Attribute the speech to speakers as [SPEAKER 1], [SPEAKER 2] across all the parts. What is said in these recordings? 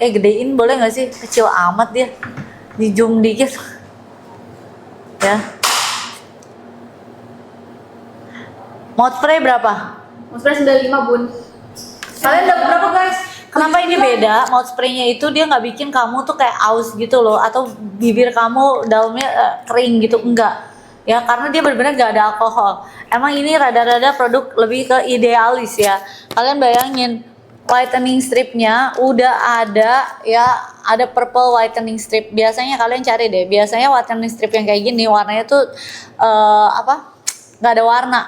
[SPEAKER 1] gedein boleh nggak sih? Kecil amat dia. Di zoom dikit. Ya. Mouth spray berapa?
[SPEAKER 2] Mouth spray 95 bun. Kalian dapat berapa guys?
[SPEAKER 1] Kenapa ini beda? Mouth spray-nya itu dia nggak bikin kamu tuh kayak aus gitu loh, atau bibir kamu dalamnya kering gitu, enggak. Ya karena dia benar-benar nggak ada alkohol. Emang ini rada-rada produk lebih ke idealis ya. Kalian bayangin whitening stripnya udah ada ya, ada purple whitening strip. Biasanya kalian cari deh. Biasanya whitening strip yang kayak gini warnanya tuh nggak ada warna.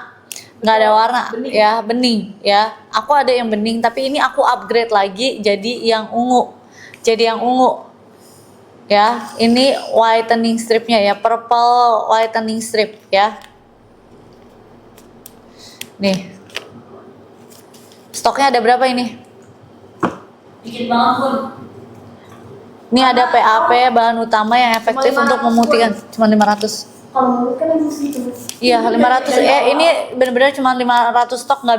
[SPEAKER 1] Nggak ada warna bening. Ya bening ya, aku ada yang bening tapi ini aku upgrade lagi jadi yang ungu, ya. Ini whitening stripnya ya, purple whitening strip ya. Nih stoknya ada berapa ini?
[SPEAKER 2] Dikit banget bun.
[SPEAKER 1] Ini ada PAP bahan utama yang efektif untuk memutihkan, cuma 500.
[SPEAKER 2] Kalau menurut kan emang segitu.
[SPEAKER 1] Iya 500. Ini benar-benar cuma 500 stok, nggak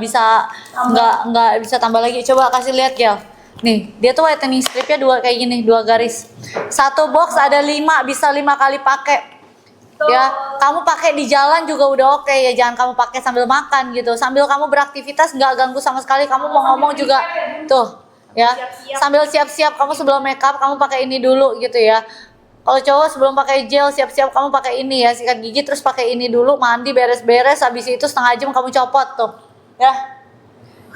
[SPEAKER 1] bisa tambah lagi. Coba kasih lihat Gel. Nih dia tuh whitening stripnya dua kayak gini, 2 garis. Satu box ada 5, bisa 5 kali pakai. Ya kamu pakai di jalan juga udah oke ya, jangan kamu pakai sambil makan gitu. Sambil kamu beraktivitas nggak ganggu sama sekali. Kamu mau ngomong juga tuh ya. Sambil siap-siap kamu sebelum makeup kamu pakai ini dulu gitu ya. Kalau cowok sebelum pakai gel siap-siap kamu pakai ini ya, sikat gigi terus pakai ini dulu, mandi beres-beres, habis itu setengah jam kamu copot tuh ya.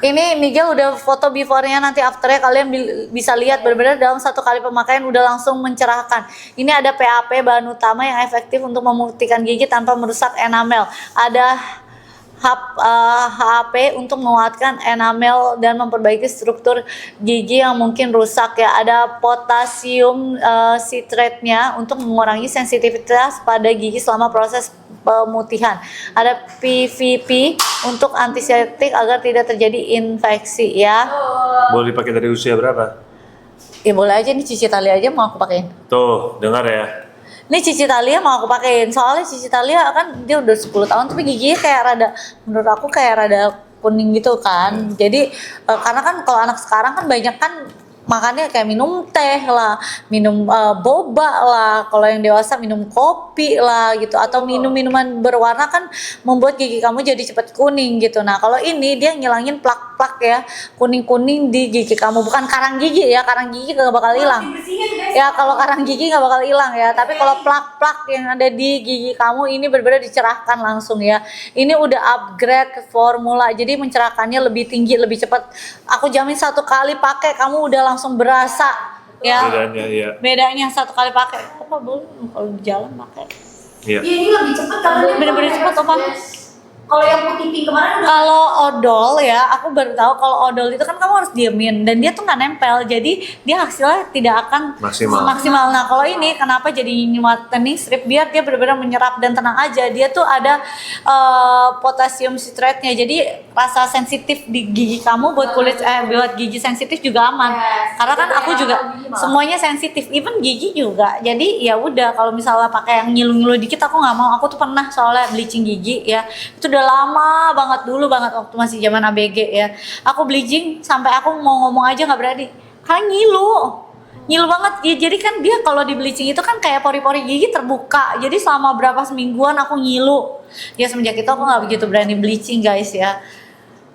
[SPEAKER 1] Ini Nigel udah foto before-nya, nanti after-nya kalian bisa lihat benar-benar dalam 1 kali pemakaian udah langsung mencerahkan. Ini ada PAP bahan utama yang efektif untuk memutihkan gigi tanpa merusak enamel. Ada HAP untuk menguatkan enamel dan memperbaiki struktur gigi yang mungkin rusak ya. Ada potasium citrate-nya untuk mengurangi sensitivitas pada gigi selama proses pemutihan. Ada PVP untuk antiseptik agar tidak terjadi infeksi ya.
[SPEAKER 3] Boleh dipakai dari usia berapa?
[SPEAKER 1] Ya boleh aja, nih Cici Talia aja mau aku pakein.
[SPEAKER 3] Tuh, dengar ya.
[SPEAKER 1] Ini Cici Talia mau aku pakein, soalnya Cici Talia kan dia udah 10 tahun tapi giginya kayak rada, menurut aku kayak rada kuning gitu kan. Jadi karena kan kalau anak sekarang kan banyak kan makannya kayak minum teh lah, minum boba lah, kalau yang dewasa minum kopi lah gitu, atau minum minuman berwarna kan membuat gigi kamu jadi cepat kuning gitu. Nah kalau ini dia ngilangin plak-plak ya, kuning-kuning di gigi kamu, bukan karang gigi ya, karang gigi gak bakal hilang ya. Kalau karang gigi nggak bakal hilang ya, tapi kalau plak-plak yang ada di gigi kamu ini benar-benar dicerahkan langsung ya. Ini udah upgrade formula, jadi mencerahkannya lebih tinggi, lebih cepat. Aku jamin 1 kali pakai kamu udah langsung berasa ya.
[SPEAKER 3] Bedanya ya.
[SPEAKER 1] Bedanya 1 kali pakai. Apa boleh kalau di jalan pakai?
[SPEAKER 3] Iya.
[SPEAKER 2] Iya ini lebih cepat karena
[SPEAKER 1] Bener-bener cepat apa?
[SPEAKER 2] Kalau yang putih pink kemarin udah.
[SPEAKER 1] Kalau odol ya, aku baru tahu kalau odol itu kan kamu harus diemin dan dia tuh nggak nempel, jadi dia hasilnya tidak akan maksimal. Nah kalau ini kenapa jadi whitening strip, biar dia benar-benar menyerap dan tenang aja. Dia tuh ada potasium citrate-nya, jadi rasa sensitif di gigi kamu buat kulit buat gigi sensitif juga aman. Karena kan aku juga semuanya sensitif, even gigi juga. Jadi ya udah, kalau misalnya pakai yang ngilu-ngilu dikit aku nggak mau. Aku tuh pernah soalnya bleaching gigi ya, itu udah lama banget, dulu banget waktu masih zaman ABG ya. Aku bleaching sampai aku mau ngomong aja nggak berani karena ngilu banget ya. Jadi kan dia kalau di bleaching itu kan kayak pori-pori gigi terbuka, jadi selama berapa semingguan aku ngilu ya. Semenjak itu aku nggak begitu berani bleaching guys ya.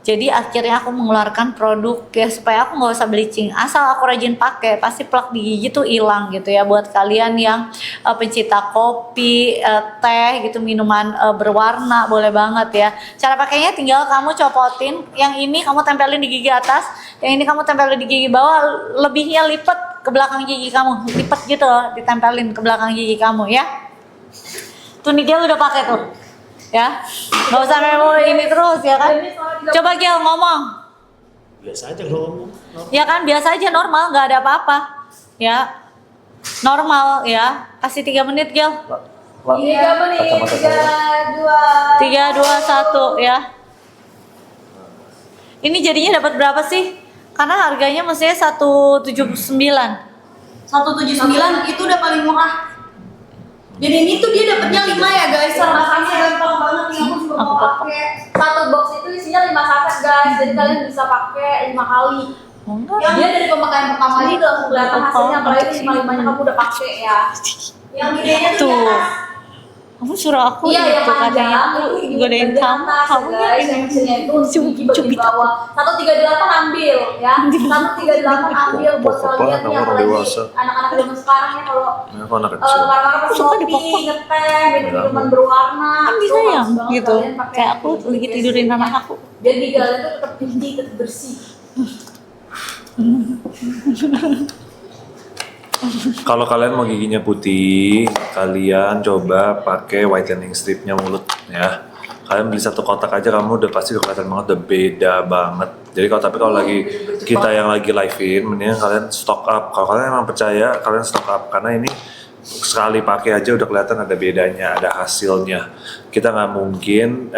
[SPEAKER 1] Jadi akhirnya aku mengeluarkan produk ya supaya aku nggak usah bleaching. Asal aku rajin pakai, pasti plak di gigi tuh hilang gitu ya. Buat kalian yang pencinta kopi, teh gitu, minuman berwarna, boleh banget ya. Cara pakainya tinggal kamu copotin. Yang ini kamu tempelin di gigi atas, yang ini kamu tempelin di gigi bawah. Lebihnya lipet ke belakang gigi kamu, lipet gitu loh, ditempelin ke belakang gigi kamu ya. Tuh nih dia udah pakai tuh. Ya, nggak usah memo ini terus ya kan. Coba Gel ngomong.
[SPEAKER 3] Biasa aja ngomong.
[SPEAKER 1] Ya kan biasa aja, normal, nggak ada apa-apa. Ya, normal ya. Kasih 3 menit Gel.
[SPEAKER 2] 3 menit.
[SPEAKER 1] 3, 2, 1 ya. Ini jadinya dapat berapa sih? Karena harganya mestinya 179.
[SPEAKER 2] 179 itu udah paling murah. Jadi ini tuh dia dapatnya 5 ya guys. Rasanya gampang banget nih, aku juga mau pakai. 1 box itu isinya 5 saset guys. Jadi kalian bisa pakai 5 kali.
[SPEAKER 1] Oh, enggak.
[SPEAKER 2] Dia dari pemakaian pertama aja udah langsung kelihatan hasilnya, apalagi 5-5-nya kamu udah pakai ya. Yang gedenya tuh di
[SPEAKER 1] Tuh.
[SPEAKER 2] atas.
[SPEAKER 1] Kamu suruh aku
[SPEAKER 2] Iya, yang
[SPEAKER 1] gitu katanya
[SPEAKER 2] panjang
[SPEAKER 1] aku
[SPEAKER 2] itu
[SPEAKER 1] godain
[SPEAKER 2] di
[SPEAKER 1] kamu,
[SPEAKER 2] atas,
[SPEAKER 1] kamu
[SPEAKER 2] ya, guys. Yang hasilnya itu gigi bagian bawah. 138 ambil ya. 138 ambil buat
[SPEAKER 3] Pokok
[SPEAKER 2] kalian
[SPEAKER 3] banget,
[SPEAKER 2] nih,
[SPEAKER 3] orang
[SPEAKER 2] apalagi
[SPEAKER 3] dewasa.
[SPEAKER 2] anak-anak zaman sekarang ya kalau
[SPEAKER 3] Nah, aku anak kecil.
[SPEAKER 2] marah-marah pas
[SPEAKER 1] Suka
[SPEAKER 2] ngopi,
[SPEAKER 1] dipokok.
[SPEAKER 2] ngeteh, minum-minuman berwarna.
[SPEAKER 1] kan
[SPEAKER 2] Tuh,
[SPEAKER 1] bisa ya
[SPEAKER 2] bagus banget
[SPEAKER 1] gitu.
[SPEAKER 2] kalian pakai
[SPEAKER 1] Kayak aku
[SPEAKER 2] gigi
[SPEAKER 1] lagi tidurin
[SPEAKER 2] biasanya.
[SPEAKER 1] anak aku.
[SPEAKER 2] Biar gigi kalian tuh tetap tinggi, tetap bersih.
[SPEAKER 3] Kalau kalian mau giginya putih, kalian coba pakai whitening stripnya mulut ya. Kalian beli satu kotak aja, kamu udah pasti kelihatan banget, udah beda banget. Jadi kalau lagi kita yang lagi live-in, mendingan kalian stock up. Kalau kalian emang percaya, kalian stock up karena ini sekali pakai aja udah kelihatan ada bedanya, ada hasilnya. Kita nggak mungkin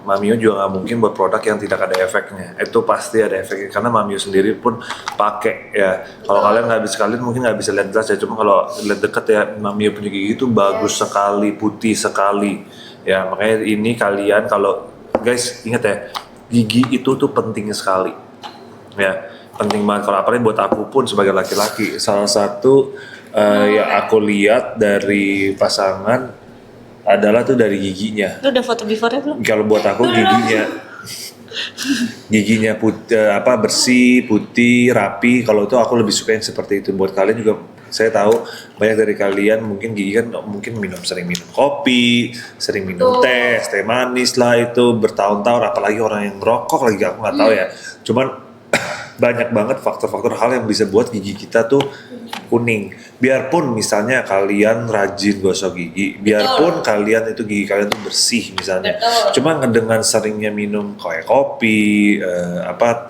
[SPEAKER 3] Mamio juga nggak mungkin buat produk yang tidak ada efeknya. Itu pasti ada efeknya karena Mamio sendiri pun pakai ya. Kalau kalian nggak bisa, kalian mungkin nggak bisa lihat jelas ya. Cuma kalau lihat deket ya, Mamio punya gigi itu bagus sekali, putih sekali. Ya makanya ini kalian kalau guys ingat ya, gigi itu tuh penting sekali. Ya penting banget, kalau apalagi buat aku pun sebagai laki-laki. Salah satu yang aku lihat dari pasangan adalah tuh dari giginya.
[SPEAKER 1] Lu udah foto before-nya belum?
[SPEAKER 3] Kalau buat aku giginya bersih, putih, rapi. Kalau itu aku lebih suka yang seperti itu. Buat kalian juga, saya tahu banyak dari kalian mungkin gigi kan mungkin sering minum kopi, sering minum teh manis lah itu bertahun-tahun. Apalagi orang yang ngerokok lagi, aku nggak tahu ya. Cuman banyak banget faktor-faktor hal yang bisa buat gigi kita tuh kuning. Biarpun misalnya kalian rajin gosok gigi, biarpun kalian itu gigi kalian tuh bersih misalnya. Cuma dengan seringnya minum kayak kopi,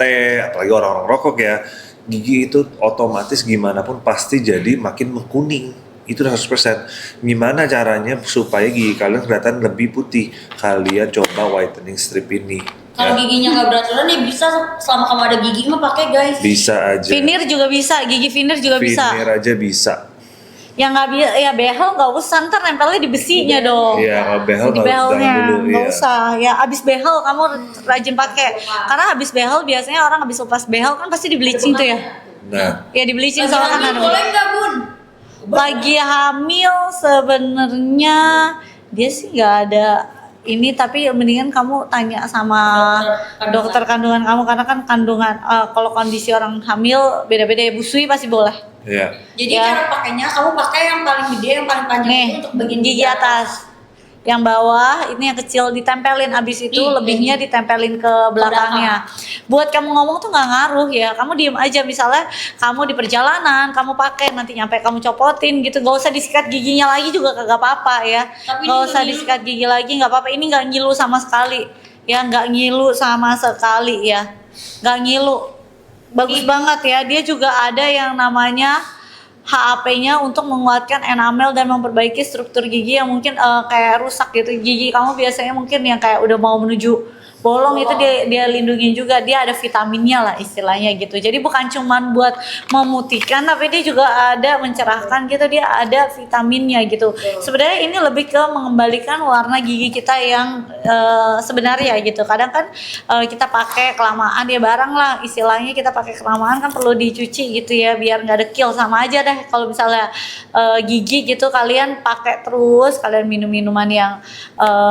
[SPEAKER 3] teh, apalagi orang-orang rokok ya, gigi itu otomatis gimana pun pasti jadi makin mengkuning. Itu 100%. Gimana caranya supaya gigi kalian kelihatan lebih putih? Kalian coba whitening strip ini.
[SPEAKER 2] Kalau giginya nggak beraturan ya bisa, selama kamu ada gigi mah pakai guys.
[SPEAKER 3] Bisa aja.
[SPEAKER 1] Veneer juga bisa, gigi veneer juga bisa.
[SPEAKER 3] Veneer aja bisa.
[SPEAKER 1] Yang nggak bisa, ya behel nggak usah, ntar nempelnya di besinya dong.
[SPEAKER 3] Iya, kalau behel
[SPEAKER 1] Di behelnya nggak
[SPEAKER 3] iya.
[SPEAKER 1] usah. Ya abis behel kamu rajin pakai, karena abis behel biasanya orang abis lepas behel kan pasti di bleaching tuh ya.
[SPEAKER 3] Nah,
[SPEAKER 1] Ya di bleaching
[SPEAKER 2] Lagi
[SPEAKER 1] soalnya
[SPEAKER 2] hamil
[SPEAKER 1] kan.
[SPEAKER 2] boleh nggak bun?
[SPEAKER 1] Lagi hamil sebenarnya dia sih nggak ada ini, tapi mendingan kamu tanya sama dokter kandungan kamu, karena kan kandungan kalau kondisi orang hamil beda-beda ya. Busui pasti boleh.
[SPEAKER 3] iya.
[SPEAKER 2] Jadi
[SPEAKER 1] Ya.
[SPEAKER 2] cara pakainya kamu pakai yang paling gede, yang paling panjang
[SPEAKER 1] Nih,
[SPEAKER 2] itu untuk bagian
[SPEAKER 1] gigi atas. Yang bawah ini yang kecil ditempelin, abis itu lebihnya ditempelin ke belakangnya. Buat kamu ngomong tuh nggak ngaruh ya, kamu diem aja. Misalnya kamu di perjalanan, kamu pakai, nanti nyampe kamu copotin gitu, gak usah disikat giginya lagi juga kagak apa-apa ya.
[SPEAKER 2] Tapi
[SPEAKER 1] Gak
[SPEAKER 2] ini
[SPEAKER 1] usah
[SPEAKER 2] ngilu.
[SPEAKER 1] disikat gigi lagi, nggak apa-apa. Ini nggak ngilu sama sekali, ya nggak ngilu sama sekali ya, nggak ngilu. Bagus banget ya. Dia juga ada yang namanya HAP-nya untuk menguatkan enamel dan memperbaiki struktur gigi yang mungkin kayak rusak gitu. Gigi kamu biasanya mungkin yang kayak udah mau menuju bolong itu dia lindungin juga. Dia ada vitaminnya lah istilahnya gitu. Jadi bukan cuman buat memutihkan, tapi dia juga ada mencerahkan gitu. Dia ada vitaminnya gitu. Sebenarnya ini lebih ke mengembalikan warna gigi kita yang sebenarnya gitu. Kadang kan kita pakai kelamaan ya, barang lah istilahnya, kita pakai kelamaan kan perlu dicuci gitu ya, biar nggak dekil. Sama aja deh kalau misalnya gigi gitu kalian pakai terus, kalian minum minuman yang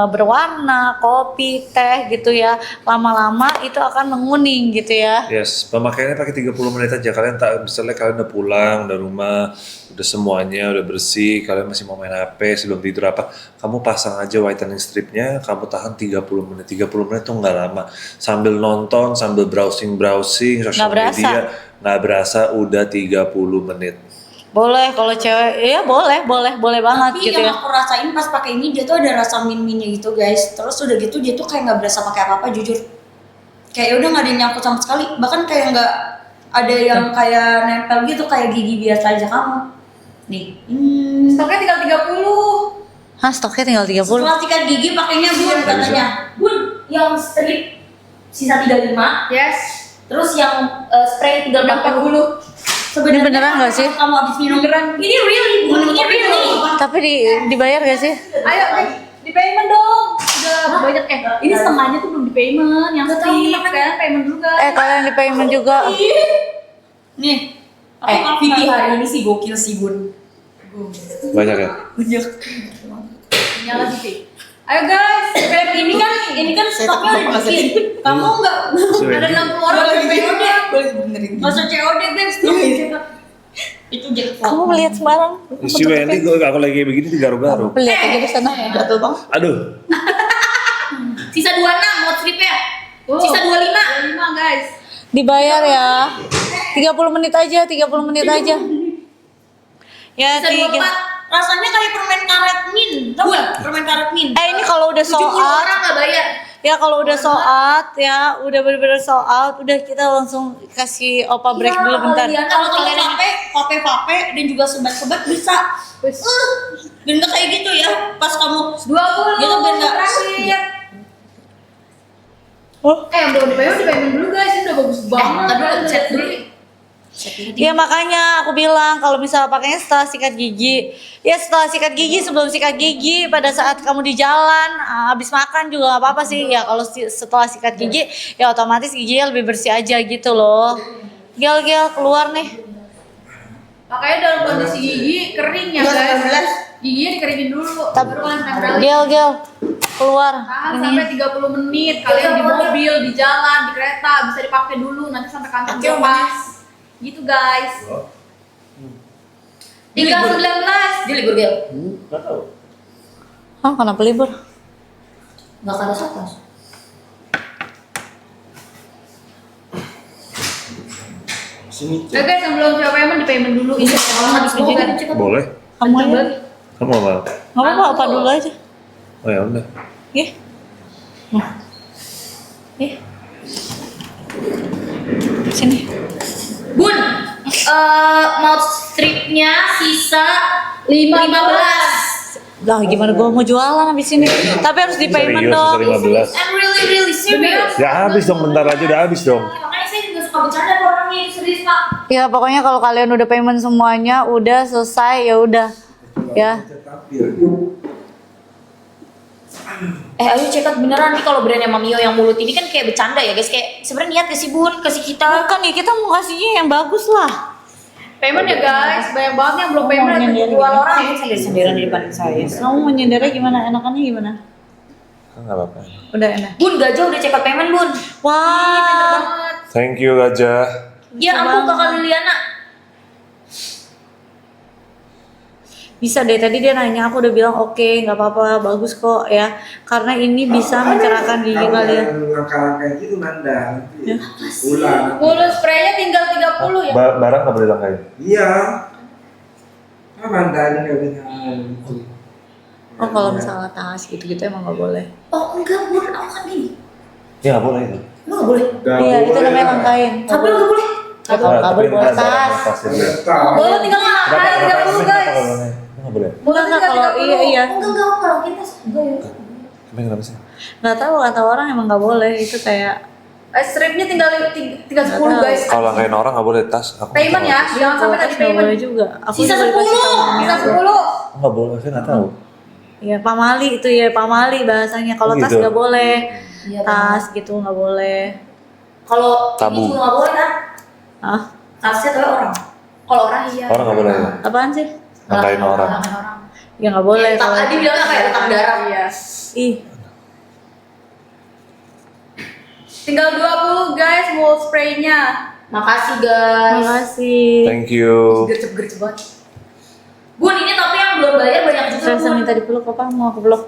[SPEAKER 1] berwarna, kopi, teh gitu ya, lama-lama itu akan menguning gitu ya.
[SPEAKER 3] Yes, pemakaiannya pakai 30 menit aja. Kalian tak, misalnya kalian udah pulang, udah rumah, udah semuanya udah bersih, kalian masih mau main HP sebelum tidur apa, kamu pasang aja whitening stripnya, kamu tahan 30 menit. 30 menit tuh nggak lama. Sambil nonton, sambil browsing sosial media, nggak berasa udah 30 menit.
[SPEAKER 1] Boleh kalau cewek, ya boleh banget.
[SPEAKER 2] Tapi
[SPEAKER 1] gitu
[SPEAKER 2] yang
[SPEAKER 1] ya.
[SPEAKER 2] aku rasain pas pakai ini, dia tuh ada rasa min-minnya gitu guys. Terus udah gitu dia tuh kayak nggak berasa pakai apa-apa, jujur. Kayak udah nggak ada yang nyangkut sama sekali. Bahkan kayak nggak ada yang kayak nempel gitu, kayak gigi biasa aja kamu. Nih, stoknya tinggal 30.
[SPEAKER 1] Hah, stoknya tinggal 30?
[SPEAKER 2] Setelah sikat gigi pakainya bun katanya. Bun, yang strip sisa 35. Yes. Terus yang spray tinggal 40.
[SPEAKER 1] Ini beneran nggak sih?
[SPEAKER 2] Kamu habis minum. Beneran. Ini really, bun, ini really.
[SPEAKER 1] Tapi dibayar gak sih?
[SPEAKER 2] Ayo, di payment dong.
[SPEAKER 4] juga banyak ini setengahnya tuh belum di payment yang strip kan payment dulu guys.
[SPEAKER 1] Kalian di payment juga.
[SPEAKER 2] Nih. Vicky hari ini sih gokil sih Bun.
[SPEAKER 3] Banyak ya?
[SPEAKER 2] Banyak.
[SPEAKER 4] Nyala Vicky. Ayo guys,
[SPEAKER 2] Ini kan stoknya udah dikit. Kamu enggak
[SPEAKER 4] ada 60 orang di payment ya.
[SPEAKER 2] boleh benerin. Masuk COD guys. Itu jackpot.
[SPEAKER 1] Kamu melihat sembarang.
[SPEAKER 3] Si Wendy aku lagi kayak begini digaru-garu.
[SPEAKER 1] Lihat aja di sana.
[SPEAKER 2] Gatel bang.
[SPEAKER 3] Aduh.
[SPEAKER 2] Sisa 26 mau stripnya. Sisa 25
[SPEAKER 4] guys.
[SPEAKER 1] Dibayar ya. 30 menit aja, 30 menit aja. Ya,
[SPEAKER 2] Sisa 24. Rasanya kayak permen karet min. Tahu enggak? Permen karet min.
[SPEAKER 1] Ini kalau udah sold
[SPEAKER 2] 70
[SPEAKER 1] out,
[SPEAKER 2] orang enggak bayar.
[SPEAKER 1] ya kalau udah sold out ya, udah bener-bener sold out, udah kita langsung kasih opa break dulu bentar.
[SPEAKER 2] Kalau kalian pape dan juga sebat-sebat bisa. Dan nggak kayak gitu ya. Pas kamu
[SPEAKER 4] 20
[SPEAKER 2] gitu benda.
[SPEAKER 4] terakhir.
[SPEAKER 1] Oh.
[SPEAKER 4] Yang belum di payment dulu guys, ini udah bagus banget.
[SPEAKER 2] Tadi chat dulu.
[SPEAKER 1] Ya makanya aku bilang kalau misalnya pakainya setelah sikat gigi, ya setelah sikat gigi, sebelum sikat gigi, pada saat kamu di jalan, habis makan juga gak apa-apa sih. Ya kalau setelah sikat gigi, ya otomatis giginya lebih bersih aja gitu loh. Gel keluar nih.
[SPEAKER 4] Makanya dalam kondisi gigi kering ya guys. Giginya dikeringin dulu. Baru kalian tempelin.
[SPEAKER 1] Gel keluar.
[SPEAKER 4] Tahan
[SPEAKER 1] Ini.
[SPEAKER 4] sampai 30 menit. Kalian di mobil, di jalan, di kereta bisa dipakai dulu nanti sampai kantong lepas. Gitu guys. Tinggal 19.
[SPEAKER 2] Dia libur gel.
[SPEAKER 3] Enggak tahu.
[SPEAKER 1] Kenapa libur?
[SPEAKER 2] Nggak ada satas.
[SPEAKER 3] Sini.
[SPEAKER 4] Ya guys, yang belum siapa payment di payment dulu. Ini habis mau kan?
[SPEAKER 3] Boleh.
[SPEAKER 1] Kamu aja.
[SPEAKER 3] Kamu apa?
[SPEAKER 1] Gak apa-apa, apa dulu aja.
[SPEAKER 3] Oh ya udah.
[SPEAKER 1] Ih. Sini.
[SPEAKER 2] Bun, mau stripnya sisa 15.
[SPEAKER 1] Lah gimana gua mau jualan habis ini? Tapi harus di payment
[SPEAKER 3] Serius,
[SPEAKER 1] dong.
[SPEAKER 3] 15.
[SPEAKER 2] I'm really serious.
[SPEAKER 3] Ya habis dong, bentar aja udah habis dong.
[SPEAKER 2] Makanya saya juga suka bercanda sama orangnya itu serius pak.
[SPEAKER 1] Ya pokoknya kalau kalian udah payment semuanya, udah selesai ya udah. Ya.
[SPEAKER 2] Ayo check out beneran nih kalau brandnya Mamio yang mulut ini kan kayak bercanda ya guys. Kayak sebenarnya niat kasih Bun, kasih kita.
[SPEAKER 1] Bukan ya, kita mau kasihnya yang bagus lah.
[SPEAKER 4] Payment ya guys, banyak banget yang belum payment ada
[SPEAKER 1] nyender
[SPEAKER 4] 2
[SPEAKER 1] gitu.
[SPEAKER 4] orang.
[SPEAKER 2] Sendiri-sendirian di depan saya.
[SPEAKER 1] Kamu mau nyendernya gimana? Enakannya gimana?
[SPEAKER 3] Enggak apa-apa.
[SPEAKER 1] Udah enak.
[SPEAKER 2] Bun, Gajah udah check out payment Bun.
[SPEAKER 1] Wah.
[SPEAKER 3] Thank you Gajah.
[SPEAKER 2] Ya ampun kakak Liliana.
[SPEAKER 1] Bisa deh, tadi dia nanya, aku udah bilang oke, nggak apa-apa, bagus kok ya. Karena ini bisa mencerahkan gigi kalian.
[SPEAKER 5] Langkah kayak gitu Nanda.
[SPEAKER 1] Ya.
[SPEAKER 5] Ulang.
[SPEAKER 4] Mulut spraynya tinggal 30 ya.
[SPEAKER 3] Barang nggak boleh langkain.
[SPEAKER 5] Iya. Apa Nanda ini nggak bisa.
[SPEAKER 1] Oh kalau misalnya tas gitu-gitu emang nggak boleh.
[SPEAKER 2] Oh enggak Bun, aku kan gini.
[SPEAKER 3] Ya nggak boleh itu.
[SPEAKER 2] Lu nggak boleh.
[SPEAKER 1] Iya itu namanya langkain.
[SPEAKER 2] Tapi lu nggak boleh.
[SPEAKER 1] Nggak boleh bawa tas.
[SPEAKER 4] Mulut tinggal 30 guys.
[SPEAKER 3] Nggak boleh.
[SPEAKER 4] Mulut
[SPEAKER 1] Enggak,
[SPEAKER 4] tinggal
[SPEAKER 1] kalau
[SPEAKER 4] 30.
[SPEAKER 1] iya.
[SPEAKER 2] Enggak kalau kita enggak ya.
[SPEAKER 3] Emang kenapa sih?
[SPEAKER 1] Nggak tahu kata orang emang nggak boleh itu kayak.
[SPEAKER 4] Stripnya tinggal 10 guys.
[SPEAKER 3] Kalau langkain orang nggak boleh tas. Aku nggak
[SPEAKER 4] Payment
[SPEAKER 3] tahu.
[SPEAKER 4] ya, jangan sampai tadi
[SPEAKER 1] Nggak
[SPEAKER 4] payment.
[SPEAKER 1] boleh juga. Aku
[SPEAKER 2] Sisa
[SPEAKER 1] juga dikasih
[SPEAKER 2] 10.
[SPEAKER 1] tahunya.
[SPEAKER 4] Sisa 10.
[SPEAKER 3] Nggak boleh, saya nggak tahu.
[SPEAKER 1] Iya pamali itu ya pamali bahasanya. Kalau
[SPEAKER 3] Oh,
[SPEAKER 1] tas
[SPEAKER 3] gitu.
[SPEAKER 1] nggak boleh.
[SPEAKER 2] Iya,
[SPEAKER 1] Tas gitu nggak boleh.
[SPEAKER 2] Kalau
[SPEAKER 3] Tabu.
[SPEAKER 2] ini juga nggak boleh kan?
[SPEAKER 1] Ah
[SPEAKER 2] Tasnya tapi orang. Kalau orang iya.
[SPEAKER 3] Orang nggak boleh. Ya?
[SPEAKER 1] apaan sih?
[SPEAKER 3] Langkain orang.
[SPEAKER 1] Ya nggak boleh.
[SPEAKER 2] Tak
[SPEAKER 1] kalau
[SPEAKER 2] tadi bilangnya kayak letak darah.
[SPEAKER 4] Iya.
[SPEAKER 1] Ih.
[SPEAKER 4] Tinggal 20 guys mulut spraynya.
[SPEAKER 2] Makasih guys.
[SPEAKER 1] Makasih.
[SPEAKER 3] Thank you.
[SPEAKER 2] Gercep banget. Bun ini tapi yang belum bayar banyak juga
[SPEAKER 1] Saya
[SPEAKER 2] Bun.
[SPEAKER 1] minta dipeluk apa? Mau aku peluk?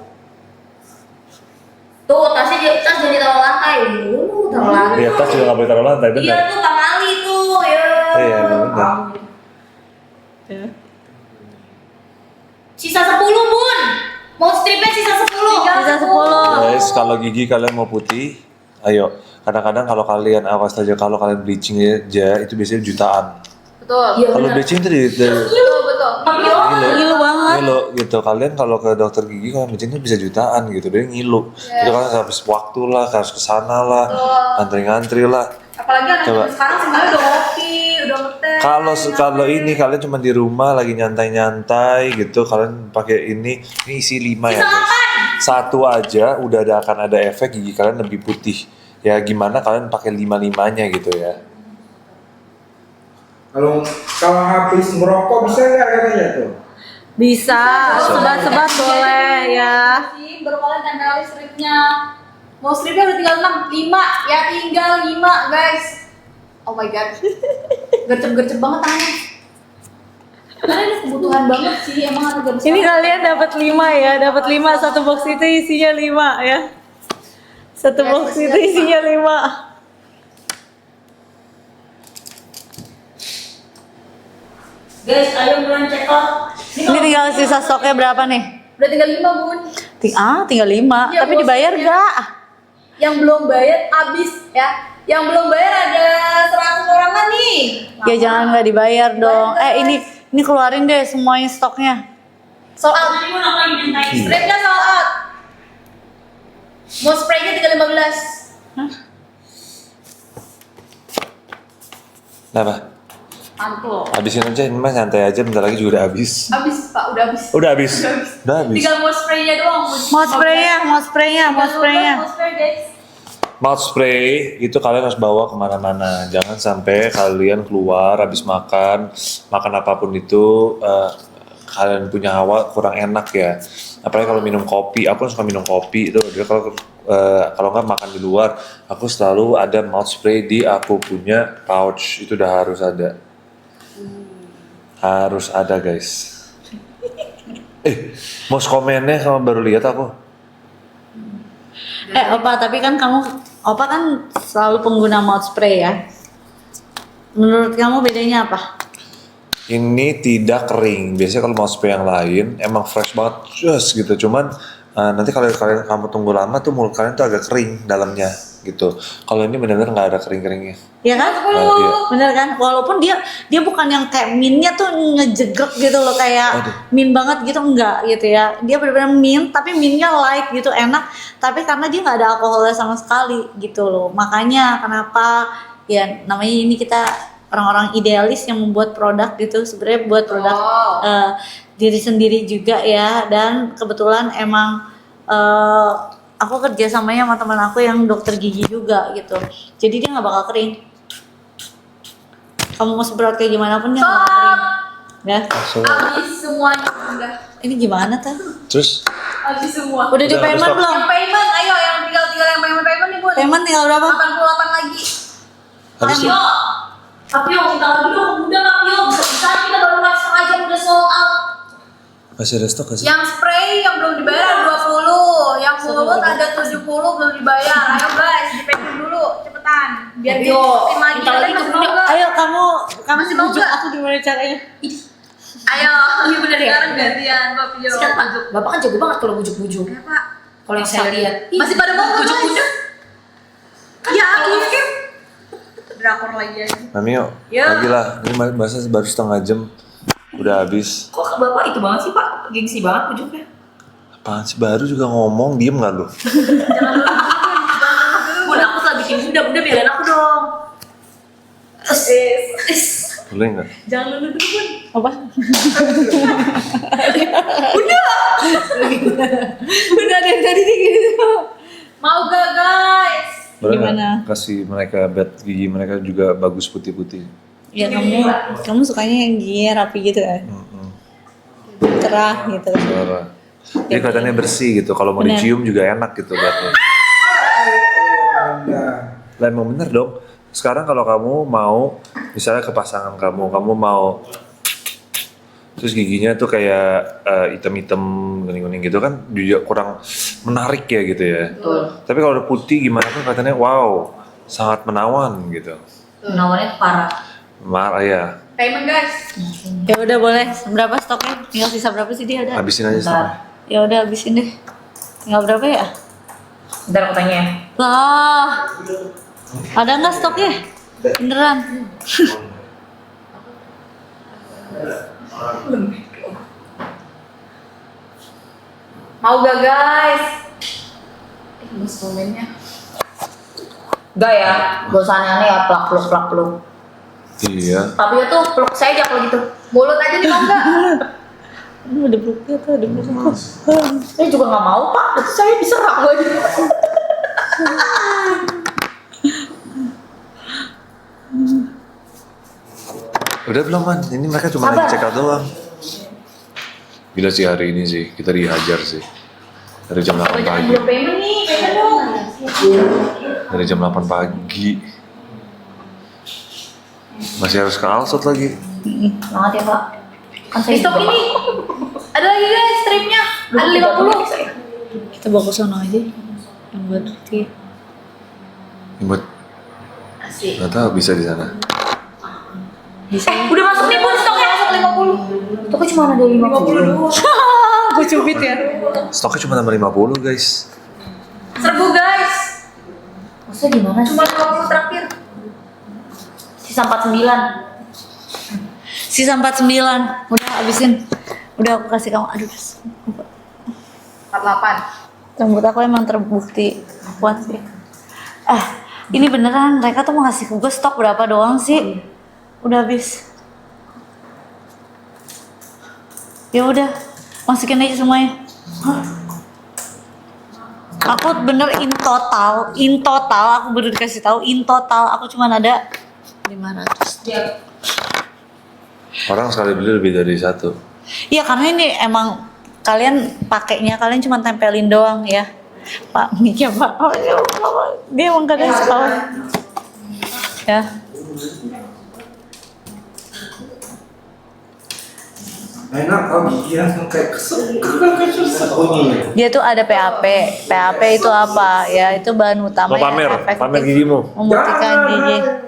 [SPEAKER 2] Tuh tas jadi taruh lantai. Taruh lantai.
[SPEAKER 3] Iya, tas juga nggak boleh taruh lantai,
[SPEAKER 2] Iya
[SPEAKER 3] benar.
[SPEAKER 2] tuh pamali tuh ya.
[SPEAKER 3] Iya, benar.
[SPEAKER 1] Ya.
[SPEAKER 2] Sisa 10 Bun. Mau stripnya sisa 10.
[SPEAKER 1] Sisa 10.
[SPEAKER 3] Guys, kalau gigi kalian mau putih, ayo. Kadang-kadang kalau kalian awas aja kalau kalian bleaching aja itu biasanya jutaan.
[SPEAKER 4] Betul.
[SPEAKER 2] Iya
[SPEAKER 3] Kalau
[SPEAKER 2] benar.
[SPEAKER 3] bleaching tuh
[SPEAKER 4] Betul.
[SPEAKER 1] Ngilu banget.
[SPEAKER 3] ngilu gitu. Kalian kalau ke dokter gigi kalian bleaching tuh bisa jutaan gitu. Dia ngilu. Itu kan habis waktu lah, harus kesana lah, ngantri-ngantri lah.
[SPEAKER 4] Apalagi anak
[SPEAKER 3] Coba.
[SPEAKER 4] sekarang sebenarnya udah ngopi, udah ngetes.
[SPEAKER 3] Kalau ini kalian cuma di rumah lagi nyantai-nyantai gitu, kalian pakai ini isi 5 ya.
[SPEAKER 2] Sisa
[SPEAKER 3] Guys.
[SPEAKER 2] 8.
[SPEAKER 3] satu aja udah akan ada efek gigi kalian lebih putih. Ya gimana kalian pakai 5-5-nya gitu ya.
[SPEAKER 5] Kalau habis merokok bisa nggak katanya tuh?
[SPEAKER 1] Bisa, sebat-sebat boleh ya.
[SPEAKER 4] Sih, baru kalian tempelin stripnya. Mau stripnya udah tinggal 5 ya, tinggal 5 guys. Oh my god, gercep-gercep banget tangannya. Karena ini kebutuhan banget sih, emang harus gercep.
[SPEAKER 1] Ini kalian dapat 5 ya, dapat 5. Satu box itu isinya 5 ya. Satu box itu isinya 5.
[SPEAKER 2] Guys, ayo mulai check out.
[SPEAKER 1] Ini tinggal sisa stoknya berapa nih?
[SPEAKER 4] Udah tinggal 5 bun.
[SPEAKER 1] Tinggal 5.
[SPEAKER 4] Iya,
[SPEAKER 1] Tapi
[SPEAKER 4] bos.
[SPEAKER 1] dibayar gak?
[SPEAKER 4] Yang belum bayar abis ya. Yang belum bayar ada 100 orangan nih.
[SPEAKER 1] Ya jangan nggak dibayar dong.
[SPEAKER 4] Dibayar,
[SPEAKER 1] Ini keluarin deh semuanya stoknya.
[SPEAKER 4] Sold out. Stripnya sold out. Mau spraynya tinggal 15.
[SPEAKER 3] Kenapa?
[SPEAKER 4] Mantul.
[SPEAKER 3] Habisin aja, ini mah santai aja, bentar lagi juga udah habis.
[SPEAKER 4] Abis pak, udah abis.
[SPEAKER 3] Udah habis? Udah habis.
[SPEAKER 4] Tinggal mau spraynya doang.
[SPEAKER 1] Mau spraynya.
[SPEAKER 4] Mau spray guys.
[SPEAKER 3] Mouth spray itu kalian harus bawa kemana-mana. Jangan sampai kalian keluar habis makan apapun itu kalian punya hawa kurang enak ya. Apalagi kalau minum kopi, aku suka minum kopi itu. Dia kalau nggak makan di luar, aku selalu ada mouth spray di aku punya pouch, itu udah harus ada. Harus ada guys. Mau komennya sama baru lihat aku.
[SPEAKER 1] Opa, tapi kan Opa kan selalu pengguna mouth spray ya. Menurut kamu bedanya apa?
[SPEAKER 3] Ini tidak kering. Biasanya kalau mouth spray yang lain emang fresh banget, just gitu. Cuman nanti kalau kamu tunggu lama tuh mulut kalian tuh agak kering dalamnya gitu. Kalau ini benar-benar nggak ada kering-keringnya.
[SPEAKER 1] Ya kan?
[SPEAKER 3] Iya.
[SPEAKER 1] Bener kan? Walaupun dia bukan yang kayak minnya tuh ngejegrek gitu loh, kayak min banget gitu, enggak gitu ya. Dia benar-benar min tapi minnya light gitu, enak. Tapi karena dia nggak ada alkoholnya sama sekali gitu loh. Makanya kenapa ya namanya ini kita orang-orang idealis yang membuat produk gitu, sebenarnya buat produk diri sendiri juga ya. Dan kebetulan emang aku kerja samanya sama teman aku yang dokter gigi juga gitu, jadi dia nggak bakal kering. Kamu mau seberat kayak gimana pun dia nggak bakal kering ya.
[SPEAKER 4] Abis semuanya udah.
[SPEAKER 1] Ini gimana tuh?
[SPEAKER 3] Terus
[SPEAKER 4] Abis semua.
[SPEAKER 1] Udah di
[SPEAKER 3] Udah,
[SPEAKER 1] payment
[SPEAKER 3] stop.
[SPEAKER 1] belum?
[SPEAKER 4] Yang payment, ayo yang tinggal yang payment nih bun.
[SPEAKER 1] Payment tinggal berapa?
[SPEAKER 4] 88 lagi.
[SPEAKER 3] habis itu
[SPEAKER 2] Tapi yuk, kita lagi dong. Udah Kak Pio, bisa kita baru live setengah jam udah sold out.
[SPEAKER 3] masih ada stok kasih.
[SPEAKER 4] Yang spray yang belum dibayar ada 20, yang mulut ada 70 belum dibayar. Ayo guys, di payment dulu, cepetan. Biar
[SPEAKER 2] Ayo,
[SPEAKER 4] diikutin lagi.
[SPEAKER 2] kita lagi
[SPEAKER 4] Masih
[SPEAKER 2] tuh,
[SPEAKER 4] mau
[SPEAKER 2] udah.
[SPEAKER 4] nggak?
[SPEAKER 1] Ayo kamu
[SPEAKER 4] Masih mau
[SPEAKER 1] bujuk
[SPEAKER 4] nggak?
[SPEAKER 1] aku gimana caranya?
[SPEAKER 4] Ayo.
[SPEAKER 2] Iya bener ya?
[SPEAKER 4] Sekarang gantian Pak Pio.
[SPEAKER 2] Sekarang Pak, Bapak kan jago banget kalau bujuk-bujuk.
[SPEAKER 4] Ya Pak.
[SPEAKER 2] Kalau yang saya lihat.
[SPEAKER 4] Masih pada mau nggak,
[SPEAKER 2] bujuk-bujuk?
[SPEAKER 4] guys? Ya akhir. Drakor lagi aja.
[SPEAKER 3] Mami yuk,
[SPEAKER 2] Ya.
[SPEAKER 3] lagi lah. Ini masa baru setengah jam udah habis.
[SPEAKER 2] Kok Bapak itu banget sih Pak? Gengsi banget bujuknya.
[SPEAKER 3] Apaan sih, baru juga ngomong, diem gak lu?
[SPEAKER 2] Bun, aku telah bikin bunda belain aku dong.
[SPEAKER 3] Boleh gak?
[SPEAKER 2] Jangan lu dulu Bun.
[SPEAKER 1] Apa? Udah ada yang tadi gitu.
[SPEAKER 4] Mau gak guys?
[SPEAKER 3] Boleh
[SPEAKER 1] Gimana?
[SPEAKER 3] nggak kasih mereka bed gigi mereka juga bagus putih-putih.
[SPEAKER 1] Ya kamu sukanya yang giginya rapi gitu kan? Cerah gitu.
[SPEAKER 3] Suara. Jadi kelihatannya bersih gitu. Kalau mau
[SPEAKER 1] Bener.
[SPEAKER 3] dicium juga enak gitu bednya. Lah emang bener dong. Sekarang kalau kamu mau, misalnya ke pasangan kamu mau terus giginya tuh kayak hitam-hitam, kuning-kuning gitu kan juga kurang menarik ya gitu ya.
[SPEAKER 2] Betul.
[SPEAKER 3] Tapi kalau udah putih gimana pun katanya wow, sangat menawan gitu.
[SPEAKER 2] Nawarnya parah.
[SPEAKER 3] Marah ya.
[SPEAKER 4] Payment guys.
[SPEAKER 1] Ya udah boleh. Berapa stoknya? Tinggal sisa berapa sih dia udah?
[SPEAKER 3] Habisin aja stoknya.
[SPEAKER 1] Ya udah habisin deh. Tinggal berapa ya?
[SPEAKER 2] Bentar aku tanya.
[SPEAKER 1] Lah. Ada nggak stoknya? Beneran?
[SPEAKER 4] Mau gak guys? Bos komennya.
[SPEAKER 2] Enggak ya, gak usah aneh-aneh ya, plak-pluk.
[SPEAKER 3] Iya.
[SPEAKER 2] Tapi itu peluk saya aja kalau gitu.
[SPEAKER 4] Mulut aja nih mau gak?
[SPEAKER 1] Udah bukti atau udah bukti?
[SPEAKER 2] Saya juga nggak mau pak, itu saya diserang lagi.
[SPEAKER 3] Udah belum man? Ini mereka cuma lagi check out doang. Gila sih hari ini sih, kita dihajar sih. Dari jam 8 pagi.
[SPEAKER 2] Belum payment nih, payment dong.
[SPEAKER 3] Dari jam 8 pagi. Masih harus ke Alsot lagi.
[SPEAKER 2] Banget ya pak. Kan saya
[SPEAKER 4] Stop ini. Ada lagi guys stripnya. Ada 50.
[SPEAKER 1] Kita bawa ke sana aja. Yang buat bukti.
[SPEAKER 3] Buat
[SPEAKER 4] Asik.
[SPEAKER 3] nggak tahu bisa di sana.
[SPEAKER 1] Bisa.
[SPEAKER 2] udah masuk nih pun stoknya masuk 50. Stoknya cuma ada 50 doang.
[SPEAKER 1] Gue cubit ya.
[SPEAKER 3] Stoknya cuma tambah 50 guys.
[SPEAKER 4] Serbu guys.
[SPEAKER 2] Maksudnya gimana sih?
[SPEAKER 4] Cuma 50 terakhir.
[SPEAKER 2] Sisa 49.
[SPEAKER 1] Sisa 49. Udah habisin. Udah aku kasih kamu. Aduh.
[SPEAKER 4] 48.
[SPEAKER 1] Rambut aku emang terbukti kuat sih. Ini beneran mereka tuh mau ngasih ke gue stok berapa doang sih? Udah habis. Ya udah, masukin aja semuanya. Aku bener in total aku baru dikasih tahu in total aku cuma ada 500.
[SPEAKER 3] Orang sekali beli lebih dari satu.
[SPEAKER 1] Iya karena ini emang kalian pakainya kalian cuma tempelin doang ya. Pak, mikir Pak. Dia emang kadang suka. Ya.
[SPEAKER 5] Enak kau gigi langsung kayak kesel.
[SPEAKER 1] Dia tuh ada PAP. PAP itu apa? Ya itu bahan utama
[SPEAKER 3] Mau pamer,
[SPEAKER 1] yang efektif
[SPEAKER 3] pamer gigimu.
[SPEAKER 1] memutihkan gigi.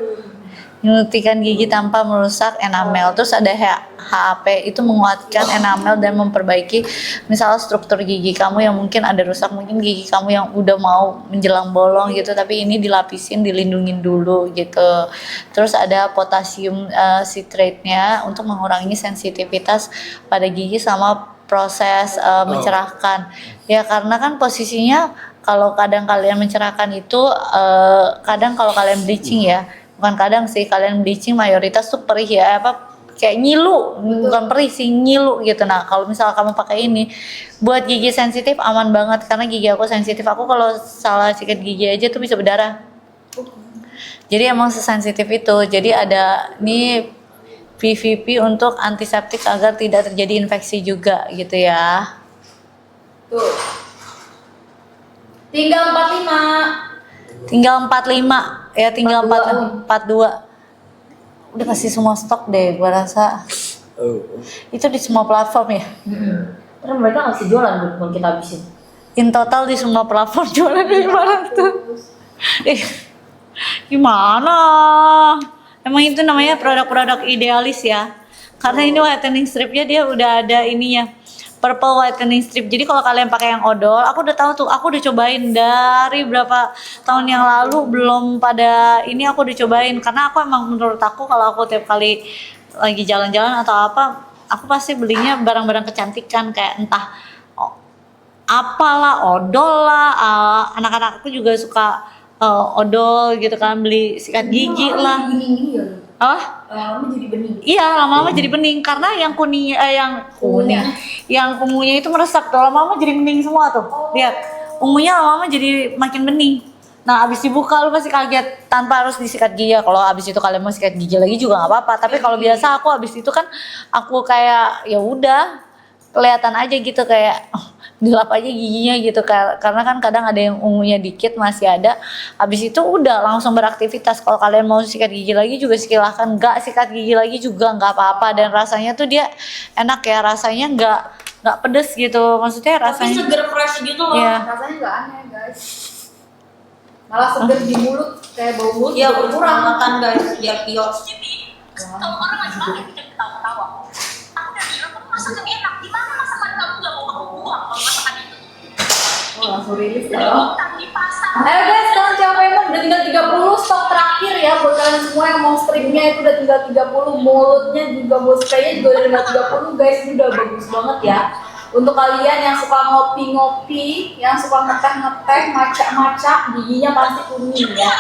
[SPEAKER 1] Memutihkan gigi tanpa merusak enamel. Terus ada HAP itu menguatkan enamel dan memperbaiki misalnya struktur gigi kamu yang mungkin ada rusak, mungkin gigi kamu yang udah mau menjelang bolong gitu, tapi ini dilapisin, dilindungin dulu gitu. Terus ada potasium citrate-nya untuk mengurangi sensitivitas pada gigi sama proses mencerahkan. Ya karena kan posisinya kalau kadang kalian mencerahkan itu kadang kalau kalian bleaching ya, bukan kadang sih kalian bleaching mayoritas tuh perih ya kayak ngilu, bukan perih sih ngilu gitu. Nah kalau misalnya kamu pakai ini buat gigi sensitif aman banget karena gigi aku sensitif. Aku kalau salah sikat gigi aja tuh bisa berdarah. Jadi emang sesensitif itu. Jadi ada nih PVP untuk antiseptik agar tidak terjadi infeksi juga gitu ya.
[SPEAKER 4] Tuh. Tinggal 45.
[SPEAKER 1] Tinggal 45 ya, tinggal 42. Udah kasih semua stok deh gua rasa. Itu di semua platform ya.
[SPEAKER 2] Terus mereka ngasih jualan buat kita habisin.
[SPEAKER 1] In total di semua platform jualan 500. Gimana? Emang itu namanya produk-produk idealis ya. Karena ini whitening stripnya dia udah ada ininya, purple whitening strip. Jadi kalau kalian pakai yang odol, aku udah tahu tuh, aku udah cobain dari berapa tahun yang lalu, belum pada ini aku udah cobain. Karena aku emang menurut aku kalau aku tiap kali lagi jalan-jalan atau apa, aku pasti belinya barang-barang kecantikan kayak entah apalah, odol lah. Anak-anak aku juga suka odol gitu kan, beli sikat gigi lah.
[SPEAKER 2] Lama-lama jadi bening.
[SPEAKER 1] Iya, lama-lama jadi bening karena yang kuning, yang ungunya itu meresap tuh, lama-lama jadi bening semua tuh. Lihat, ungunya lama-lama jadi makin bening. Nah, abis dibuka lu pasti kaget tanpa harus disikat gigi. Kalau abis itu kalian mau sikat gigi lagi juga nggak apa-apa. Tapi kalau biasa aku abis itu kan aku kayak ya udah kelihatan aja gitu kayak dilap aja giginya gitu, karena kan kadang ada yang ungunya dikit masih ada. Habis itu udah langsung beraktivitas. Kalau kalian mau sikat gigi lagi juga silahkan, nggak sikat gigi lagi juga nggak apa-apa. Dan rasanya tuh dia enak ya, rasanya nggak pedes gitu, maksudnya rasanya
[SPEAKER 2] Tapi seger fresh gitu loh.
[SPEAKER 1] Iya.
[SPEAKER 4] Rasanya nggak aneh guys. Malah seger di mulut, kayak bau mulut
[SPEAKER 2] Iya,
[SPEAKER 4] juga berkurang.
[SPEAKER 2] berkurang guys, biar piot.
[SPEAKER 6] Kalau orang lagi makan kita ketawa-ketawa. Aku udah bilang kamu masakan enak. Di mana masakan kamu gak mau aku buang kalau masakan itu?
[SPEAKER 4] Oh, langsung rilis ya.
[SPEAKER 6] Utang di pasar.
[SPEAKER 4] Ayo guys, sekarang siapa yang udah tinggal 30 stok terakhir ya buat kalian semua yang mau stripnya itu udah tinggal 30, mulutnya juga mau spraynya juga udah tinggal 30 guys, ini udah bagus banget ya. Untuk kalian yang suka ngopi-ngopi, yang suka ngeteh-ngeteh, macak-macak, giginya pasti kuning ya.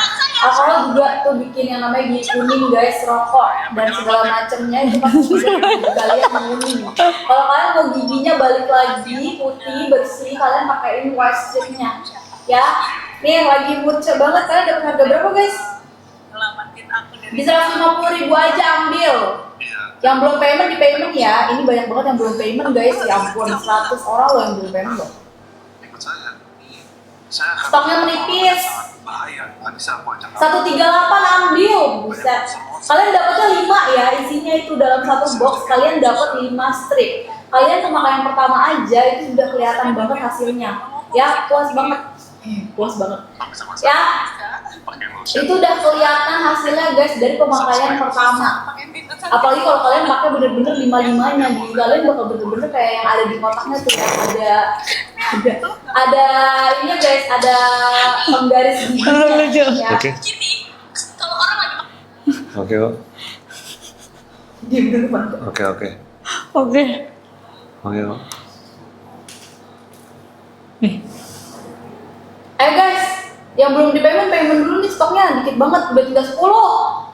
[SPEAKER 4] Alkohol juga tuh bikin yang namanya gigi kuning guys, rokok dan segala macamnya itu pasti bikin gigi kalian kuning. Kalau kalian mau giginya balik lagi putih bersih, kalian pakaiin white stripnya ya. Nih yang lagi murce banget, kalian dapat harga berapa guys? Di 150.000 aja ambil. Yang belum payment di payment ya. Ini banyak banget yang belum payment guys. Ya ampun, 100 orang loh yang belum payment loh. Stoknya menipis. 138 ambil, buset. Kalian dapatnya 5 ya, isinya itu dalam satu box kalian dapat 5 strip. Kalian pemakaian pertama aja itu sudah kelihatan banget hasilnya. Ya, puas banget. Puas banget. Ya. Itu udah kelihatan hasilnya guys dari pemakaian pertama. Apalagi kalau kalian pakai bener-bener 5-5-nya, jadi kalian bakal bener-bener kayak yang ada di kotaknya tuh ya, ada ini guys, ada penggaris giginya ya.
[SPEAKER 3] Oke.
[SPEAKER 6] Kalau orang lagi
[SPEAKER 3] Oke kok.
[SPEAKER 4] Diam dulu Bang.
[SPEAKER 3] Oke.
[SPEAKER 1] Oke.
[SPEAKER 3] Oke kok.
[SPEAKER 4] Ayo guys, yang belum di payment dulu nih, stoknya dikit banget, udah tinggal 10.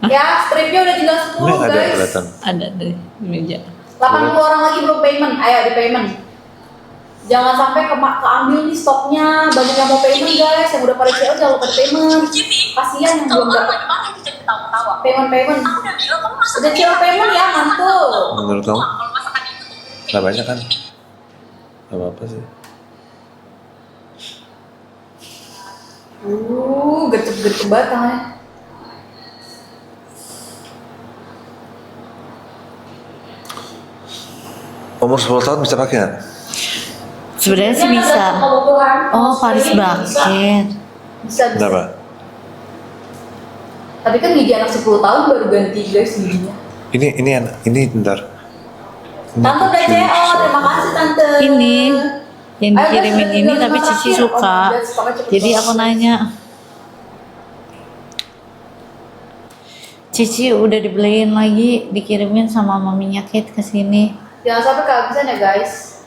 [SPEAKER 4] Ya, stripnya udah tinggal 10
[SPEAKER 3] Ini ada
[SPEAKER 4] guys.
[SPEAKER 3] kelihatan.
[SPEAKER 1] Ada di meja.
[SPEAKER 4] 80 orang lagi belum payment, ayo di payment. Jangan sampai keambil nih stoknya, banyak yang mau payment guys, yang udah pada CL jangan lupa di payment. Kasihan yang
[SPEAKER 6] kalau
[SPEAKER 4] belum
[SPEAKER 6] orang
[SPEAKER 4] dapat
[SPEAKER 6] lagi pakai kita ketawa-ketawa.
[SPEAKER 4] payment.
[SPEAKER 6] Aku udah bilang kamu masak
[SPEAKER 4] Udah CL payment ya, mantul.
[SPEAKER 3] Menurut kamu?
[SPEAKER 6] Kalau masakan itu tuh.
[SPEAKER 3] Nggak banyak kan? Nggak apa-apa sih.
[SPEAKER 4] Gercep-gercep banget tangannya.
[SPEAKER 3] Umur 10 tahun bisa pakai nggak?
[SPEAKER 1] Sebenarnya sih
[SPEAKER 4] Ini kan
[SPEAKER 1] bisa.
[SPEAKER 4] ada kebutuhan.
[SPEAKER 1] Oh, Paris
[SPEAKER 4] Ini
[SPEAKER 1] Bucket.
[SPEAKER 4] Bisa.
[SPEAKER 3] Kenapa?
[SPEAKER 4] Tapi kan gigi anak 10 tahun baru ganti guys giginya.
[SPEAKER 3] Ini bentar.
[SPEAKER 4] Tante udah CL, terima kasih tante.
[SPEAKER 1] Ini yang
[SPEAKER 4] Ayo, guys,
[SPEAKER 1] dikirimin
[SPEAKER 4] udah
[SPEAKER 1] ini
[SPEAKER 4] tinggal
[SPEAKER 1] tapi
[SPEAKER 4] 5
[SPEAKER 1] Cici
[SPEAKER 4] terakhir.
[SPEAKER 1] suka.
[SPEAKER 4] Oh my God, stoknya cepet
[SPEAKER 1] Jadi
[SPEAKER 4] banget.
[SPEAKER 1] aku nanya, Cici udah dibeliin lagi, dikirimin sama maminya Kate ke sini.
[SPEAKER 4] Jangan sampai kehabisan ya guys.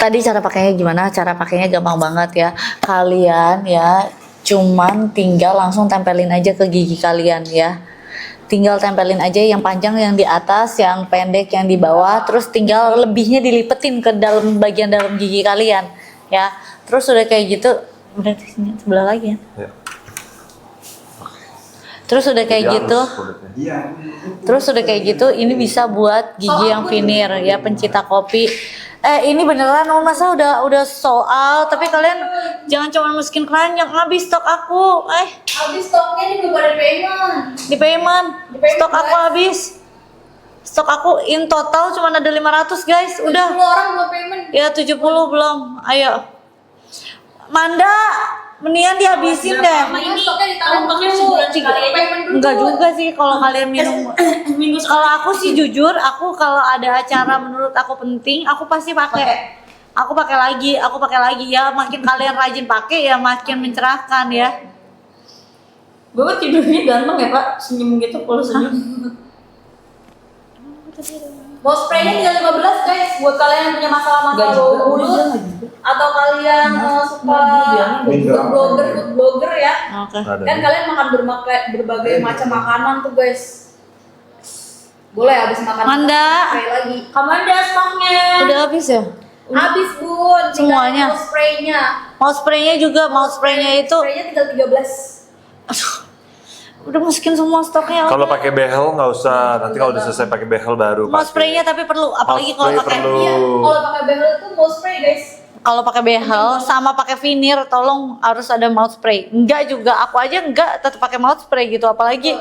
[SPEAKER 1] Tadi cara pakainya gimana? Cara pakainya gampang banget ya. Kalian ya cuman tinggal langsung tempelin aja ke gigi kalian ya. Tinggal tempelin aja yang panjang yang di atas, yang pendek yang di bawah, terus tinggal lebihnya dilipetin ke dalam bagian dalam gigi kalian ya. Terus udah kayak gitu, udah di sini sebelah lagi ya.
[SPEAKER 3] Ya.
[SPEAKER 1] Terus udah kayak
[SPEAKER 3] Jadi
[SPEAKER 1] gitu.
[SPEAKER 3] halus kulitnya.
[SPEAKER 5] Iya.
[SPEAKER 1] Terus udah kayak gitu, ini bisa buat gigi yang veneer ya, pencinta kopi. Ini beneran masa udah sold out, tapi kalian jangan cuma masukin keranjang, habis stok aku.
[SPEAKER 4] Habis stoknya ini belum ada payment.
[SPEAKER 1] Di payment, stok aku
[SPEAKER 4] guys.
[SPEAKER 1] habis. Stok aku in total cuma ada 500 guys,
[SPEAKER 4] 10
[SPEAKER 1] udah.
[SPEAKER 4] orang belum payment.
[SPEAKER 1] Ya 70 belum, ayo. Manda, mendingan dihabisin deh.
[SPEAKER 4] Ini stoknya ditaruh
[SPEAKER 6] Stoknya
[SPEAKER 4] dulu.
[SPEAKER 6] sebulan sekali aja.
[SPEAKER 4] Payment dulu.
[SPEAKER 1] Enggak juga sih kalau kalian minum. Kalau aku sih jujur, aku kalau ada acara menurut aku penting, aku pasti pakai. Aku pakai lagi ya. Makin kalian rajin pakai ya makin mencerahkan ya.
[SPEAKER 2] Bapak tidurnya ganteng ya Pak, senyum gitu kalau senyum.
[SPEAKER 4] Mau spraynya tinggal 15 guys, buat kalian yang punya masalah-masalah bau mulut atau kalian suka food blogger ya.
[SPEAKER 1] Oke.
[SPEAKER 3] Ada
[SPEAKER 4] Kan
[SPEAKER 3] nih.
[SPEAKER 4] kalian makan berbagai macam makanan tuh guys. Boleh habis makan
[SPEAKER 1] Manda.
[SPEAKER 4] spray lagi.
[SPEAKER 2] Kamanda stoknya.
[SPEAKER 1] Udah habis ya?
[SPEAKER 4] Habis bun, tinggal
[SPEAKER 1] Semuanya?
[SPEAKER 4] mau spraynya.
[SPEAKER 1] Mau spraynya juga, mau spraynya itu.
[SPEAKER 4] Spraynya tinggal 13.
[SPEAKER 1] Udah masukin semua stoknya.
[SPEAKER 3] Kalau pakai behel nggak usah. Nanti kalau udah selesai pakai behel baru
[SPEAKER 1] Mau
[SPEAKER 3] pakai.
[SPEAKER 1] spraynya tapi perlu, apalagi kalau
[SPEAKER 3] spray
[SPEAKER 1] pakai
[SPEAKER 3] perlu.
[SPEAKER 4] Iya, kalau pakai behel itu mau spray guys.
[SPEAKER 1] kalau pakai behel sama pakai veneer, tolong harus ada mouth spray. Enggak juga, aku aja enggak tetap pakai mouth spray gitu, apalagi